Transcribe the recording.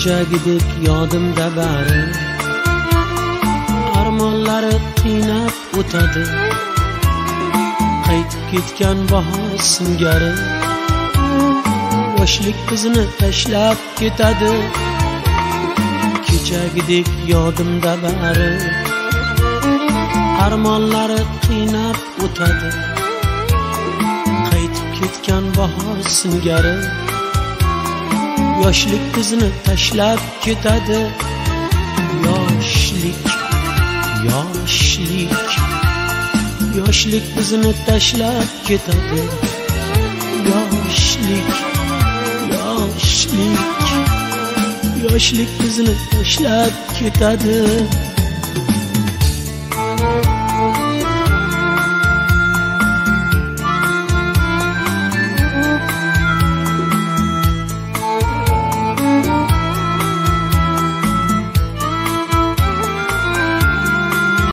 kechagidek yodimda bari, armonlari qiynab o'tadi, qaytib ketgan bahor singari, yoshlik bizni tashlab ketadi. Kechagidek yodimda bari, armonlari qiynab o'tadi, qaytib ketgan bahor singari, yoshlik bizni tashlab ketadi. Yoshlik, yoshlik, yoshlik bizni tashlab ketadi. Yoshlik, yoshlik, yoshlik bizni tashlab ketadi.